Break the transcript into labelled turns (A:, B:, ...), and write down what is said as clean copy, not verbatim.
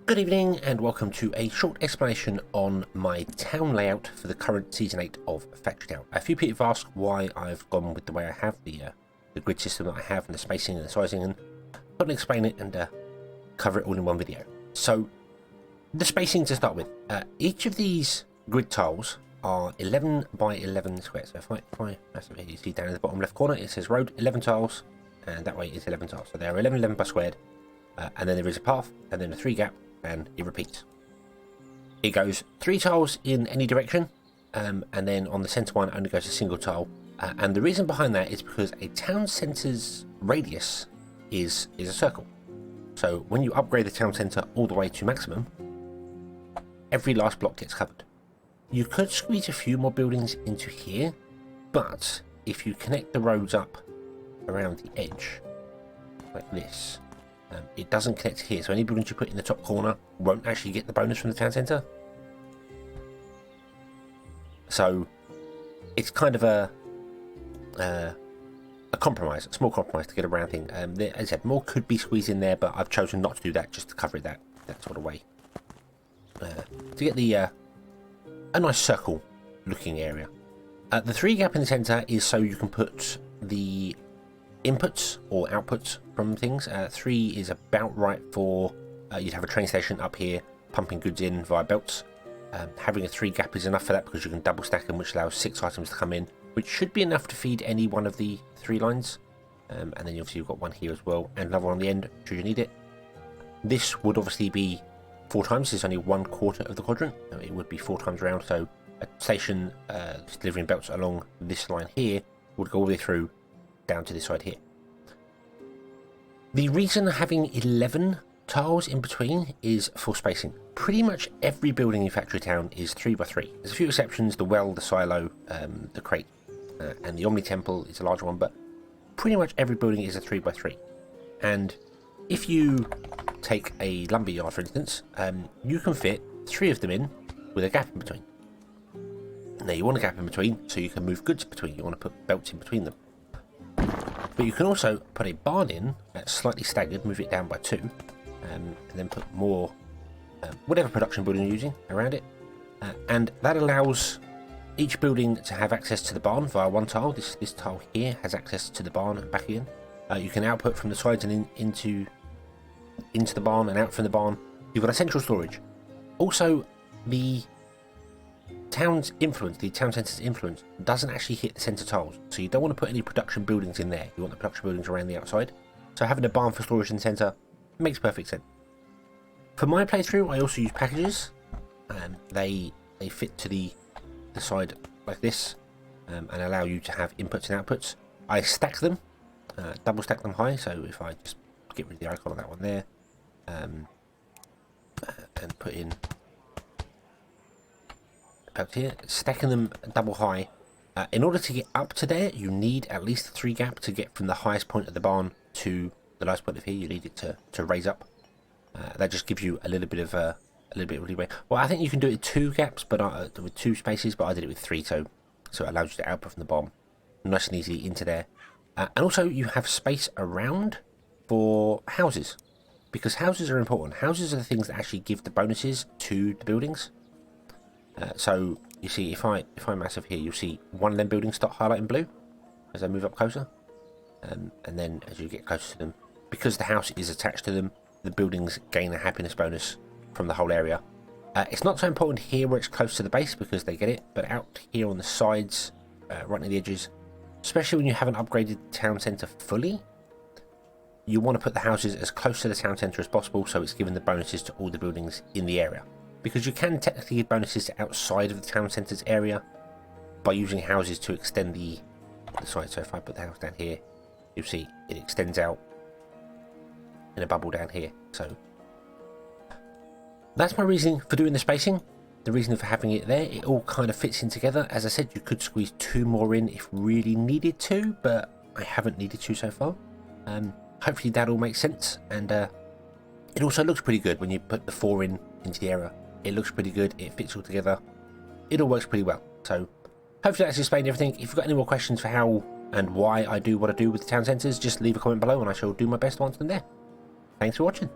A: Good evening and welcome to a short explanation on my town layout for the current Season 8 of Factory Town. A few people have asked why I've gone with the way I have, the grid system that I have and the spacing and the sizing, and I'm going to explain it and cover it all in one video. So, the spacing to start with. Each of these grid tiles are 11 by 11 squares. So if I you see down in the bottom left corner it says road 11 tiles, and that way it's 11 tiles. So they are 11 by squared, and then there is a path, and then a 3 gap, and it repeats. It goes 3 tiles in any direction, and then on the centre one only goes a single tile. And the reason behind that is because a town centre's radius is a circle. So when you upgrade the town centre all the way to maximum, every last block gets covered. You could squeeze a few more buildings into here, but if you connect the roads up around the edge, like this, it doesn't connect here, so any buildings you put in the top corner won't actually get the bonus from the town centre. So it's kind of a compromise, a small compromise to get around thing. As I said, more could be squeezed in there, but I've chosen not to do that, just to cover it that sort of way. To get the a nice circle looking area. The 3 gap in the centre is so you can put the inputs or outputs from things. 3 is about right for you'd have a train station up here pumping goods in via belts. Having a 3 gap is enough for that because you can double stack them, which allows 6 items to come in, which should be enough to feed any one of the 3 lines. And then obviously you've got one here as well, and another one on the end should you need it. This would obviously be 4 times. It's only 1/4 of the quadrant. It would be 4 times around, so a station delivering belts along this line here would go all the way through down to this side here. The reason having 11 tiles in between is for spacing. Pretty much every building in Factory Town is 3 by 3. There's a few exceptions: the well, the silo, the crate, and the Omni Temple is a larger one, but pretty much every building is a 3 by 3. And if you take a lumber yard, for instance, you can fit 3 of them in with a gap in between. Now you want a gap in between so you can move goods between. You want to put belts in between them. But you can also put a barn in that's slightly staggered, move it down by 2, and then put more whatever production building you're using around it. And that allows each building to have access to the barn via 1 tile. This tile here has access to the barn and back again. You can output from the sides and into the barn and out from the barn. You've got a central storage. Also, the town's influence, the town centre's influence, doesn't actually hit the centre tiles, so you don't want to put any production buildings in there. You want the production buildings around the outside. So having a barn for storage in the centre makes perfect sense. For my playthrough, I also use packages. They fit to the side like this, and allow you to have inputs and outputs. I stack them, double stack them high. So if I just get rid of the icon of that one there, and put in out here, stacking them double high. In order to get up to there, you need at least a 3 gap to get from the highest point of the barn to the lowest point of here. You need it to raise up. That just gives you a little bit of leeway. Well, I think you can do it in 2 gaps, but with 2 spaces, but I did it with 3, so it allows you to output from the bottom nice and easily into there. And also you have space around for houses, because houses are important. Houses are the things that actually give the bonuses to the buildings. So you see, if I massive here, you'll see one of them buildings start highlighting blue as I move up closer, and then as you get closer to them, because the house is attached to them, the buildings gain a happiness bonus from the whole area. It's not so important here where it's close to the base because they get it, but out here on the sides, right near the edges, especially when you haven't upgraded the town centre fully, you want to put the houses as close to the town centre as possible, so it's giving the bonuses to all the buildings in the area. Because you can technically give bonuses to outside of the town centre's area by using houses to extend the side. So if I put the house down here, you'll see it extends out in a bubble down here. So that's my reasoning for doing the spacing, the reason for having it there. It all kind of fits in together. As I said, you could squeeze 2 more in if really needed to, but I haven't needed to so far. Hopefully that all makes sense, and it also looks pretty good when you put the 4 into the area. It looks pretty good, it fits all together, it all works pretty well. So hopefully that's explained everything. If you've got any more questions for how and why I do what I do with the town centres, just leave a comment below and I shall do my best to answer them there. Thanks for watching.